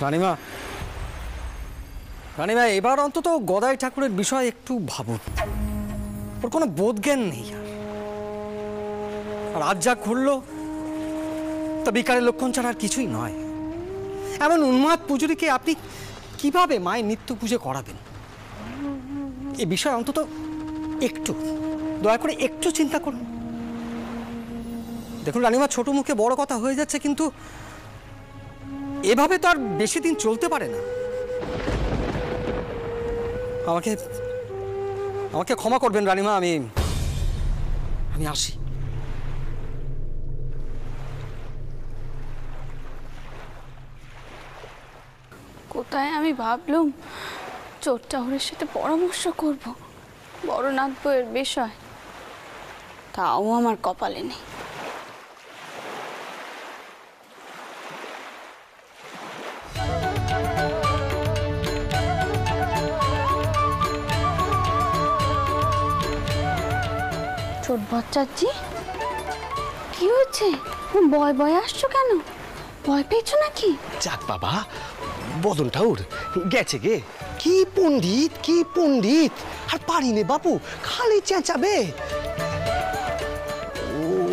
রানীমা, রানীমা, এবার অন্তত গদাই ঠাকুরের বিষয় একটু ভাবুন। ওর কোনো বোধজ্ঞান নেই। আর আজ যা ঘুরলো তা বিকারের লক্ষণ ছাড়া আর কিছুই নয়। এমন উন্মাদ পুজোরীকে আপনি কিভাবে মায়ের নিত্য পুজো করাবেন? এ বিষয়ে অন্তত একটু দয়া করে একটু চিন্তা করুন। দেখুন রানীমা, ছোট মুখে বড় কথা হয়ে যাচ্ছে, কিন্তু এভাবে তো আর বেশি দিন চলতে পারে না। আমাকে আমাকে ক্ষমা করবেন রানীমা, আমি আসি। কোথায় আমি ভাবলুম চোর চাহুরের সাথে পরামর্শ করব বড়নাথ বউয়ের বিষয়, তাও আমার কপালে নেই। ছোট বচ্চাজি, কি হয়েছে? ভয় ভয় আসছো কেন? ভয় পেয়েছো নাকি? যাক বাবা, বদন ঠাউর গেছে গে। কি পণ্ডিত, কি পণ্ডিত! আর পারি নে বাপু, খালি চেঁচাবে।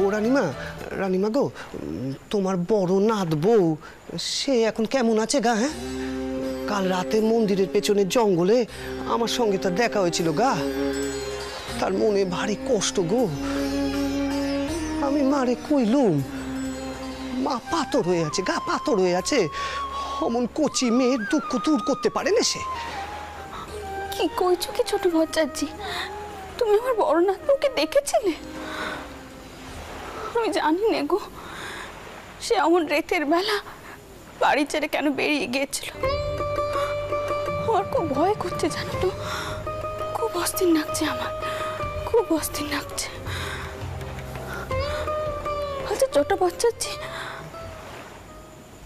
ও রানীমা, রানীমা গো, তোমার বড় নাথ বউ সে এখন কেমন আছে গা? হ্যাঁ, কাল রাতে মন্দিরের পেছনে জঙ্গলে আমার সঙ্গে তার দেখা হয়েছিল গা। তার মনে ভারী কষ্ট গো। আমি মারে কইলুম, মা পাথর হয়ে আছে গা, পাথর হয়ে আছে। অমন কচি মেয়ের দুঃখ দূর করতে পারে না সে। কি কইছো কি ছোট বচ্চাজি? তুমি আমার বড়নাথ বউকে দেখেছিলে? আমি জানি না গো, সে এমন রাতের বেলা বাড়ি ছেড়ে কেন বেরিয়ে গিয়েছিল। আমার খুব ভয় করছে, জানো তো, খুব অস্থির লাগছে আমার, খুব অস্থির লাগছে। আচ্ছা ছোট বচ্চাজি,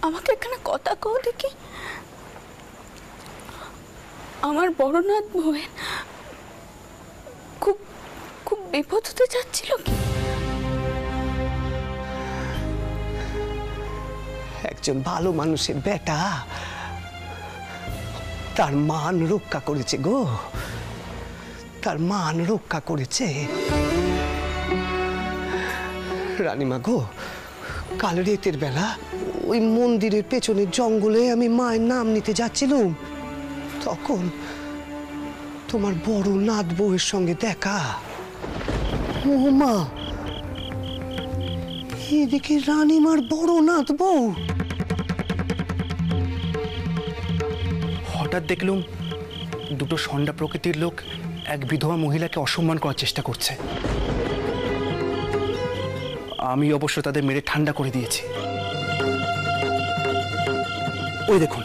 আমাকে এখানে কথা কও দেখি, আমার বড়নাথ বউয়ের খুব খুব বিপদ হতে যাচ্ছিল কি? একজন ভালো মানুষের বেটা তার মান রক্ষা করেছে গো, তার মান রক্ষা করেছে। রানীমা গো, কাল রাতের বেলা ওই মন্দিরের পেছনের জঙ্গলে আমি মায়ের নাম নিতে যাচ্ছিলাম, তখন তোমার বড় নাথ বউয়ের সঙ্গে দেখা। ও মা, এদিকে রানীমার বড় নাথ বউ। হঠাৎ দেখলুম দুটো ষণ্ডা প্রকৃতির লোক এক বিধবা মহিলাকে অসম্মান করার চেষ্টা করছে। আমি অবশ্য তাদের মেরে ঠান্ডা করে দিয়েছি। ওই দেখুন,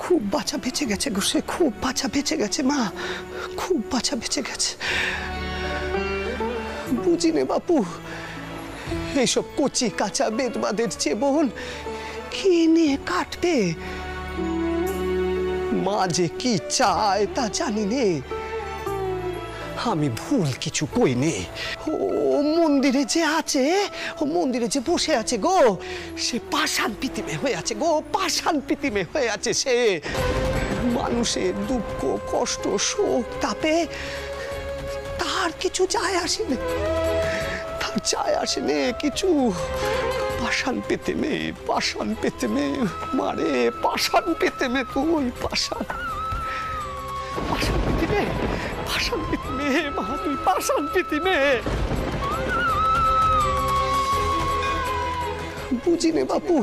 খুব বাঁচা বেঁচে গেছে গো সে, খুব বাঁচা বেঁচে গেছে মা, খুব বাঁচা বেঁচে গেছে। বুঝি নে বাপু, এইসব কচি কাঁচা বেদবাদের জীবন কি নিয়ে কাটবে? মা যে কি চায় তা জানি নে। আমি ভুল কিছু কই নে। ও মন্দিরে যে আছে, ও মন্দিরে যে বসে আছে গো, সে পাষাণ পিতিমে হয়ে আছে গো, পাষাণ পিতিমে হয়ে আছে সে। মানুষের দুঃখ কষ্ট শোক তাপে তার কিছু যায় আসেনি, তার যায় আসেনি কিছু। পাষাণ পেতেমে, পাষাণ পেতেমে মারে, পাষাণ পেতেমে তুই, পাষাণ পাষাণ পেতেমে, পাষাণ পেতেমে মা, তুই পাষাণ পেতেমে। বুঝি নে বাপু,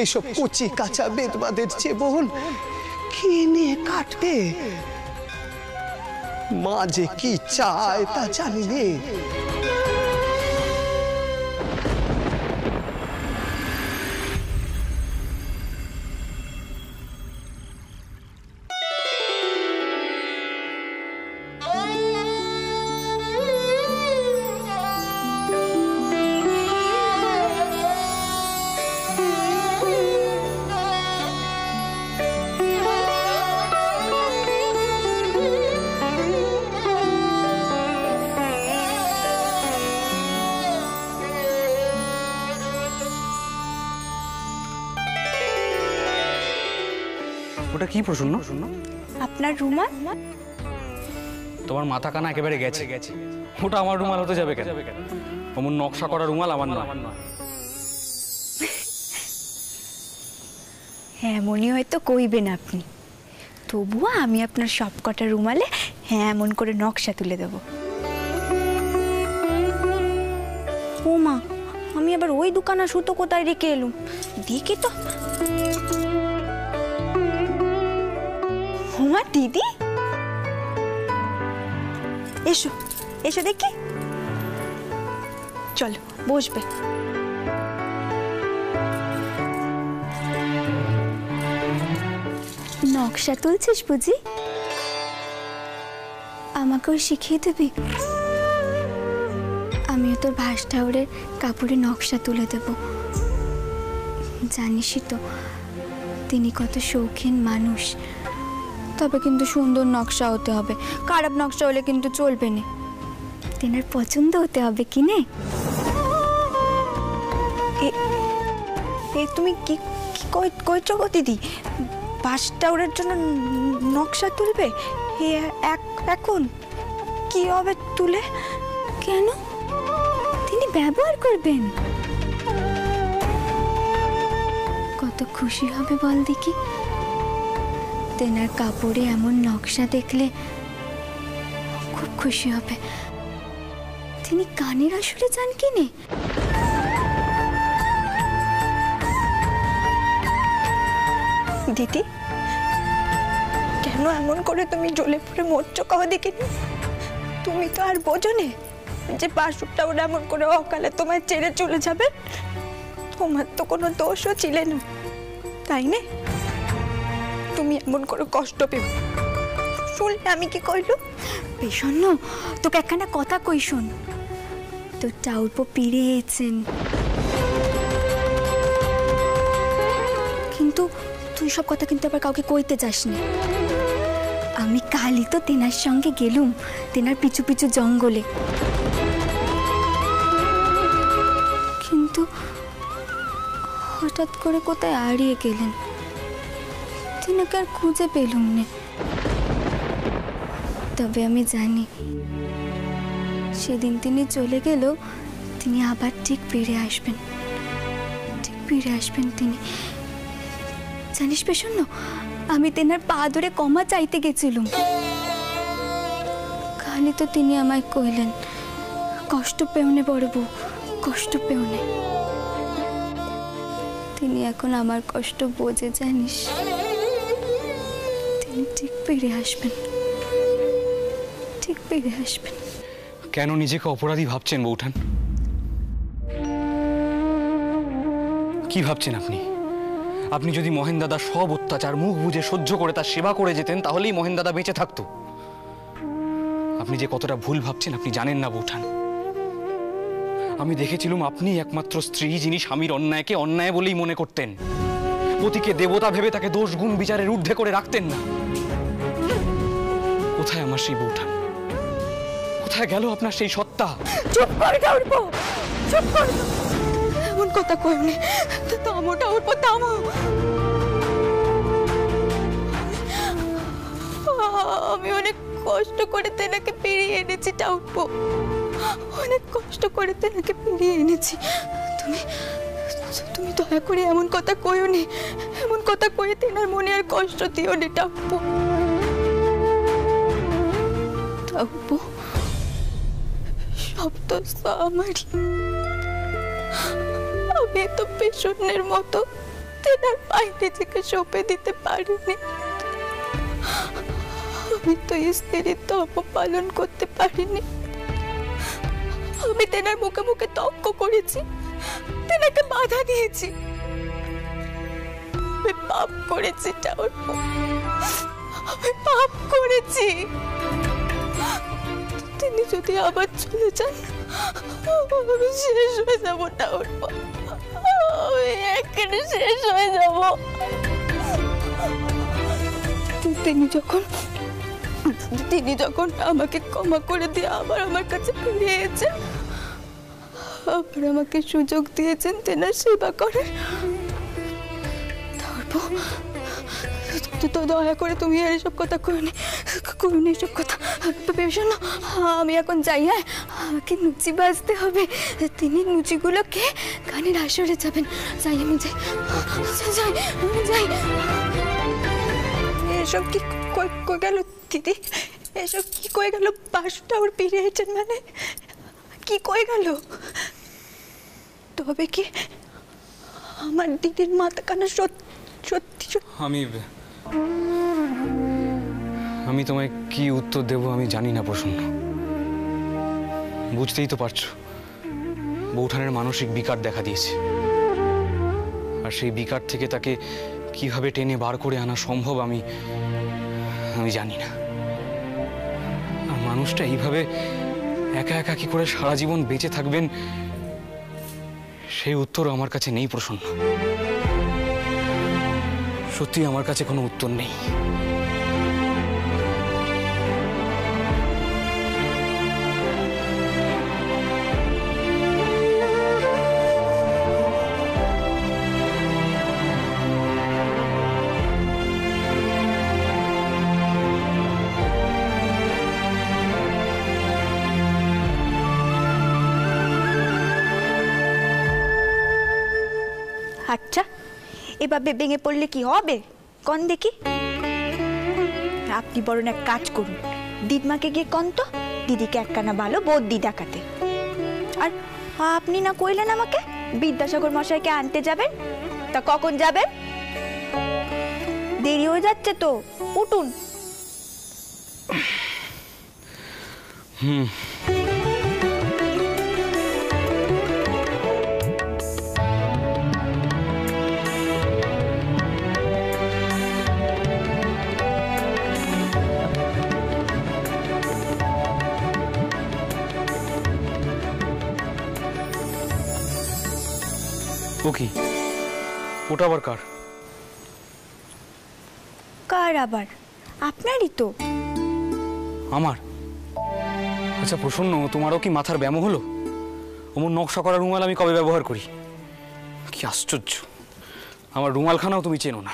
এইসব কচি কাঁচা বেদবাদের জীবন কি নিয়ে কাটবে? মা যে কি চায় তা জানি নে। ওটা কি প্রসন্ন? আপনার রুমাল। তোমার মাথা কানা একেবারে গেছে। ওটা আমার রুমাল হতে যাবে কেন? অমন নকশা করা রুমাল আমার নয়। হ্যাঁ, মনে হয়তো কইবেন আপনি, তবুও আমি আপনার সব কটা রুমালে হ্যাঁ এমন করে নকশা তুলে দেব। ও মা, আমি আবার ওই দোকানা সুতো কোথায় রেখে এলুম, দেখি তো। হুমা দিদি, এসো এসো দেখি, চলো বসবে। নকশা তুলছিস বুঝি? আমাকেও শিখিয়ে দিবি? আমিও তোর ভাস ঠাউরের কাপড়ে নকশা তুলে দেব। জানিসই তো তিনি কত শৌখিন মানুষ। তবে কিন্তু সুন্দর নকশা হতে হবে, খারাপ নকশা হলে কিন্তু চলবে না। তেনার পছন্দ হতে হবে কি নে? তুমি কি কইছো গো দিদি? ভাস ঠাউরের জন্য নকশা তুলবে এখন? কি হবে তুলে? কেন? তিনি ব্যবহার করবেন? কত খুশি হবে বল দেখি। তেনার কাপড়ে এমন নকশা দেখলে খুব খুশি হবে। তিনি গানের আসরে যান কি নে? দিদি, কেন এমন করে তুমি জ্বলে পড়ে মরছো কহ দেখিনি? তুমি তো আর বোঝো নে যে বাসুরটা ওরা এমন করে অকালে তোমায় ছেড়ে চলে যাবে। তোমার তো কোনো দোষও ছিল না, তাই না? তুমি এমন করে কষ্ট পেও। শুনলে আমি কি কইলো? পেশন্ন, তোকে একখানা কথা কই শোন। তোর টাউরপো পিড়িয়েছেন, কিন্তু তুই সব কথা কিন্তু আবার কাউকে কইতে যাস না। আমি কালই তো তেনার সঙ্গে গেলুম, তেনার পিছু পিছু জঙ্গলে। কিন্তু হঠাৎ করে কোথায় হারিয়ে গেলেন, তেনাকে আর খুঁজে পেলুম না। তবে আমি জানি সেদিন তিনি চলে গেলেও তিনি আবার ঠিক ফিরে আসবেন, ঠিক ফিরে আসবেন তিনি। জানিস পেশন্ন, আমি তেনার পা ধরে ক্ষমা চাইতে গেছিলুম। খালি তো তিনি আমায় কইলেন, কষ্ট পেওনে বড় বউ, কষ্ট পেওনে। তিনি এখন আমার কষ্ট বোঝে, জানিস? তিনি ঠিক ফিরে আসবেন, ঠিক ফিরে আসবেন। কেন নিজেকে অপরাধী ভাবছেন বৌঠান? কি ভাবছেন আপনি? আপনি যদি মহেন দাদা সব অত্যাচার মুখ বুজে সহ্য করে তার সেবা করে যেতেন, তাহলেই মহেন দাদা বেঁচে থাকতো। আপনি যে কতটা ভুল ভাবছেন আপনি জানেন না বৌঠান। আমি দেখেছিলাম আপনি একমাত্র স্ত্রী যিনি স্বামীর অন্যায়কে অন্যায় বলেই মনে করতেন, পতিকে দেবতা ভেবে তাকে দোষ গুণ বিচারের ঊর্ধ্বে করে রাখতেন না। কোথায় আমার সেই বৌঠান? কোথায় গেল আপনার সেই সত্তা? চুপ করে উঠবো, চুপ করে। এমন কথা কইনি, থামোটা উঠবো, থামো। আমি অনেক কষ্ট করে তেনাকে পেরিয়ে এনেছি, টাউটবো। অনেক কষ্ট করে তেনাকে পেরিয়ে এনেছি। তুমি দয়া করে এমন কথা কইও নি, এমন কথা কয়ে তেনার মনে আর কষ্ট দিও নি, টাউটবো। টাউটবো, সব তো আমারই। আমি তো পেছনের মতো তেনার পায়ে নিজেকে সঁপে দিতে পারিনি। আমি তো স্ত্রীর ধর্ম পালন করতে পারিনি। আমি তেনার মুখে মুখে তর্ক করেছি, তেনাকে বাধা দিয়েছি। আমি পাপ করেছি, টাউটবো, আমি পাপ করেছি। তিনি যদি আবার চলে যান, আমি শেষ হয়ে যাবো, টাউটবো। আমি একেবারে শেষ হয়ে যাব। তিনি যখন আমাকে ক্ষমা করে দিয়ে আবার আমার কাছে ফিরে এসেছেন, আবার আমাকে সুযোগ দিয়েছেন তেনার সেবা করার, তো দয়া করে তুমি আর এসব কথা করুন, এসব কথা ভেবেছো না। আমি এখন যাই, হ্যাঁ আমাকে লুচি বাজতে হবে, তিনি লুচিগুলোকে গানের আসরে যাবেন। যাই আমি যাই, যাই। এসব কি কই গেল দিদি? এসব কি কই গেল? বাসুটা ওর পিরিয়েছেন মানে কি কই গেল? তবে কি আমার দিদির মাথা কানা সত্যি? আমি তোমায় কি উত্তর দেব আমি জানি না প্রসন্ন। বুঝতেই তো পারছো বৌঠানের মানসিক বিকার দেখা দিয়েছে, আর সেই বিকার থেকে তাকে কিভাবে টেনে বার করে আনা সম্ভব আমি জানি না। আর মানুষটা এইভাবে একা একা কি করে সারা জীবন বেঁচে থাকবেন সেই উত্তরও আমার কাছে নেই প্রসন্ন। সত্যি আমার কাছে কোনো উত্তর নেই। আচ্ছা এভাবে ভেঙে পড়লে কি হবে কোন দেখি? আপনি বরং এক কাজ করুন, দিদমাকে গিয়ে কন তো দিদিকে একখানা ভালো বদ্যি দেখাতে। আর আপনি না কইলেন আমাকে বিদ্যাসাগর মশাইকে আনতে যাবেন, তা কখন যাবেন? দেরি হয়ে যাচ্ছে তো, উঠুন। ও কি ওটা আবার কার? কার আবার? আপনারই তো। আমার? আচ্ছা প্রসন্ন, তোমারও কি মাথার ব্যায়াম হলো? অমন নকশা করা রুমাল আমি কবে ব্যবহার করি? কি আশ্চর্য, আমার রুমালখানাও তুমি চেনো না।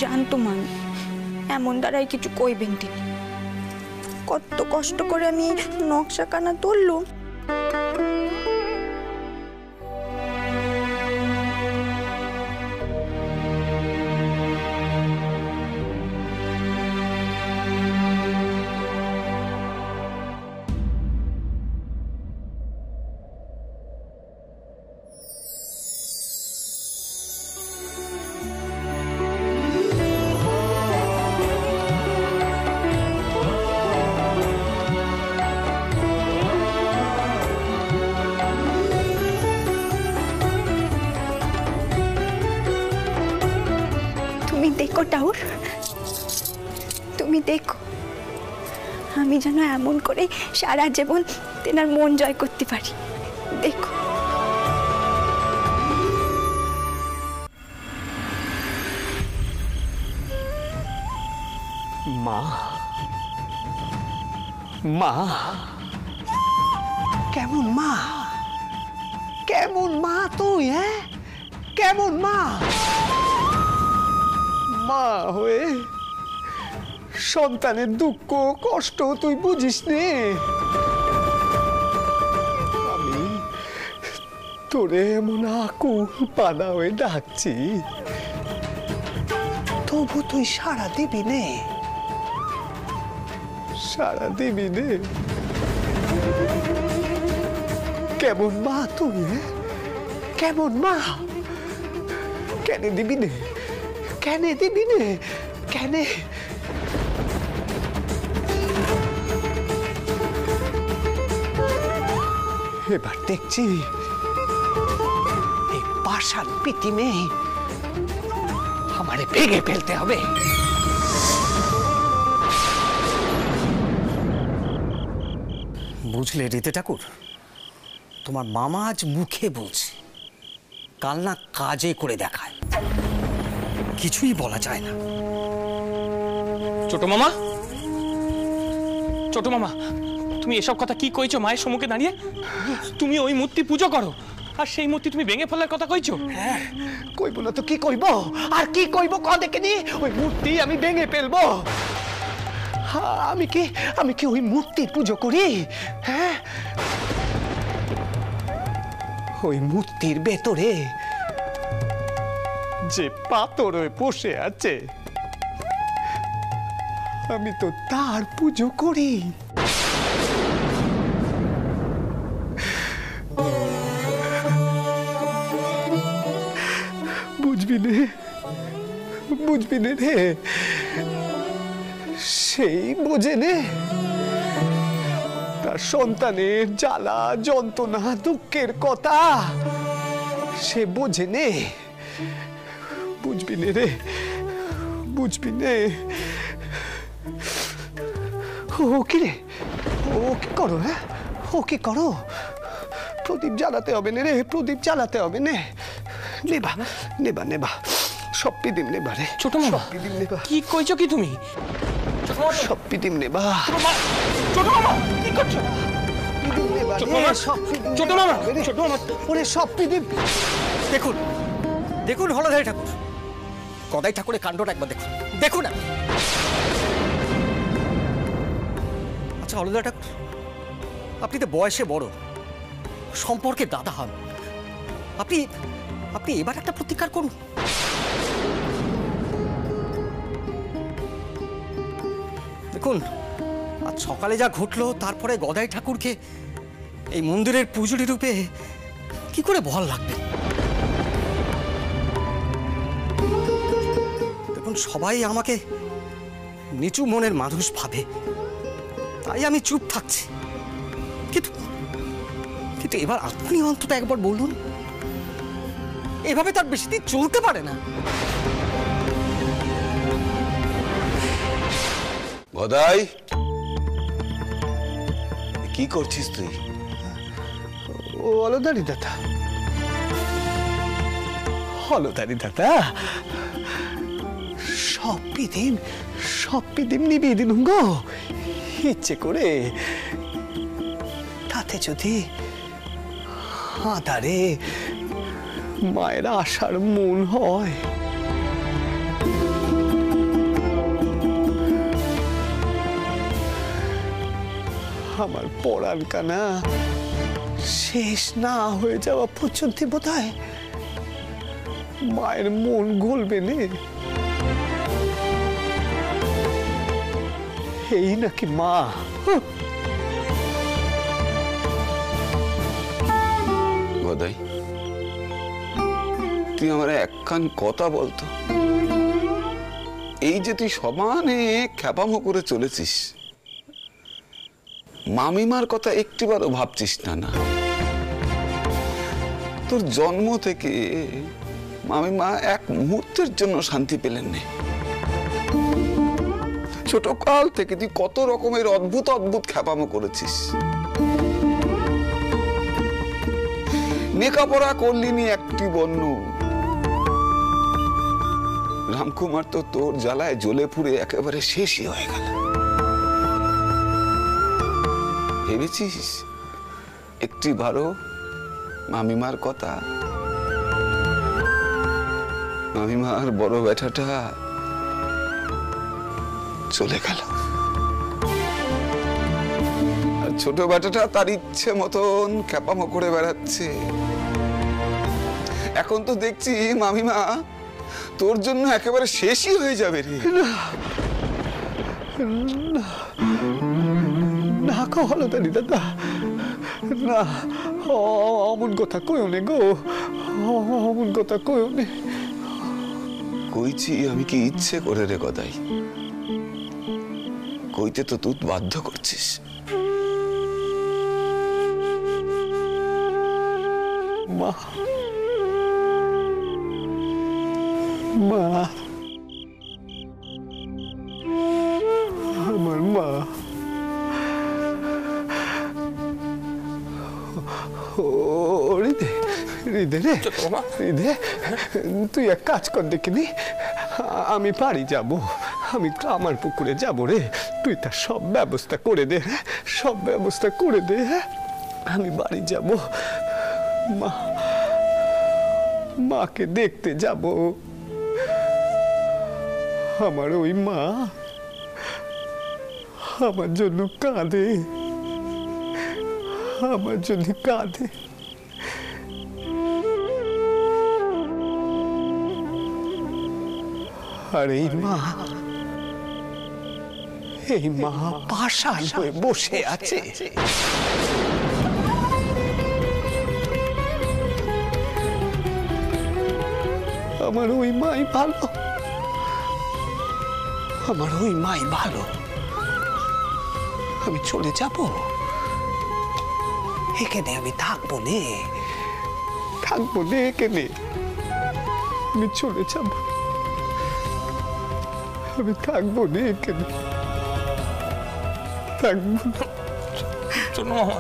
জানতো মান এমন দ্বারাই কিছু কইবেন তিনি। কত কষ্ট করে আমি নকশা কানা তুললুম। দেখো টাউর, তুমি দেখো আমি যেন এমন করে সারা জীবন তেনার মন জয় করতে পারি। দেখো মা, মা কেমন মা, কেমন মা তুই? হ্যাঁ কেমন মা? মা হয়ে সন্তানের দুঃখ কষ্ট তুই বুঝিস নে। আমি তোরে এমন আকুল পানা হয়ে ডাকছি, তবু তুই সাড়া দিবি নে, সাড়া দিবি নে। কেমন মা তুই? কেমন মা? কেন দিবি নে, কেন দিবি নে, কেন? এবার দেখছি এই পাষাণ পিতিমে আমারে ভেঙে ফেলতে হবে। বুঝলে রীতে ঠাকুর, তোমার মামা আজ মুখে বলছে, কাল না কাজে করে দেখায়। কিছুই বলা যায় না। ছোট মামা, ছোট মামা, তুমি এসব কথা কি কইছো মায়ের সম্মুখে দাঁড়িয়ে? তুমি ওই মূর্তি পুজো করো আর সেই মূর্তি তুমি ভেঙে ফেলার কথা কইছো? হ্যাঁ, কইব না তো কি কইব? আর কি কইব ক দেখিনি? ওই মূর্তি আমি ভেঙে ফেলবো। আমি কি ওই মূর্তির পুজো করি? হ্যাঁ, ওই মূর্তির ভেতরে যে পাথর হয়ে বসে আছে আমি তো তার পুজো করি। বুঝবি নে রে, সেই বোঝে নে তার সন্তানের জ্বালা যন্ত্রণা দুঃখের কথা, সে বোঝে নে। বুঝবি নে রে, বুঝবি নে। ও কি রে, ও কি করো? হ্যাঁ, ও কি করো? প্রদীপ জ্বালাতে হবে নে রে, প্রদীপ জ্বালাতে হবে নে। নেবা নেবা নেবা, সপ্পি দিম নেবা রে। ছোট মামা, সপ্পি দিম নেবা। কি কইছো কি তুমি? সপ্পি দিম নেবা। ছোট মামা কি করছো? দিম নেবা ছোট রে, মামা, সপ্পি দিম ছোট নেবা মামা, রে। ছোট মামা। ওরে সপ্পি দিম। দেখুন দেখুন হলধারী ঠাকুর, গদাই ঠাকুরের কাণ্ডটা একবার দেখুন, দেখুন না। আচ্ছা হলধারী ঠাকুর, আপনি তো বয়সে বড়, সম্পর্কে দাদা হন, আপনি আপনি এবার একটা প্রতিকার করুন। দেখুন আজ সকালে যা ঘটলো, তারপরে গদাই ঠাকুরকে এই মন্দিরের পূজারী রূপে কি করে বহাল লাগবে? দেখুন সবাই আমাকে নিচু মনের মানুষ ভাবে, তাই আমি চুপ থাকছি। কিন্তু কিন্তু এবার আপনি অন্তত একবার বলুন, এভাবে তার বেশি দিন চলতে পারে না। গদাই, কি করছিস তুই? ও হলধারী দাদা, হলধারী দাদা, সপ্পি দিম নিবিয়ে দিলুম গো ইচ্ছে করে। তাতে যদি আধারে মায়ের আশার মন হয়, আমার পড়ার কানা শেষ না হয়ে যাওয়া পর্যন্ত বোধহয় মায়ের মন গলবে নে। এই নাকি মা? গদাই, তুই আমার একখান কথা বলতো। এই যে তুই সমানে খ্যাপামো করে চলেছিস, মামিমার কথা একটিবারও ভাবছিস না? না, তোর জন্ম থেকে মামিমা এক মুহূর্তের জন্য শান্তি পেলেন না। ছোট কাল থেকে তুই কত রকমের অদ্ভুত অদ্ভুত খ্যাপামো করেছিস। নেকাপড়া করলিনি একটি বন্য। রামকুমার তো তোর জ্বালায় জ্বলে পুড়ে একেবারে শেষই হয়ে গেল। ভেবেছিস একটি বারো মামিমার কথা? মামিমার বড় বেটাটা চলে গেল, আর ছোট বেটাটা তার ইচ্ছে মতন খ্যাপামো করে বেড়াচ্ছে। এখন তো দেখছি মামিমা তোর জন্য একেবারে শেষই হয়ে যাবে রে। না গো হলধারী দাদা, না, অমন কথা কইও নে গো, অমন কথা কইও নে। কইছি আমি কি ইচ্ছে করে রে গদাই? কইতে তো তুই বাধ্য করছিস। মা, মা, আমার মা, হৃদে রে, হৃদে, তুই এক কাজ কর দেখিনি, আমি বাড়ি যাব, আমি আমার পুকুরে যাবো রে, তুই তার সব ব্যবস্থা করে দে, হ্যাঁ সব ব্যবস্থা করে দে। হ্যাঁ আমি বাড়ি যাব, মা মাকে দেখতে যাব। আমার ওই মা আমার জন্য কাঁদে, আমার জন্য কাঁদে। আর এই মা পাষাণ হয়ে বসে আছে। আমার ওই মাই ভালো, আমার ওই মাই ভালো। আমি চলে যাব, এখানে আমি থাকবো নে, থাকবো নে এখানে। আমি চলে যাব, আমি থাকবো নে এখানে, থাকবো না। শোনো মামা,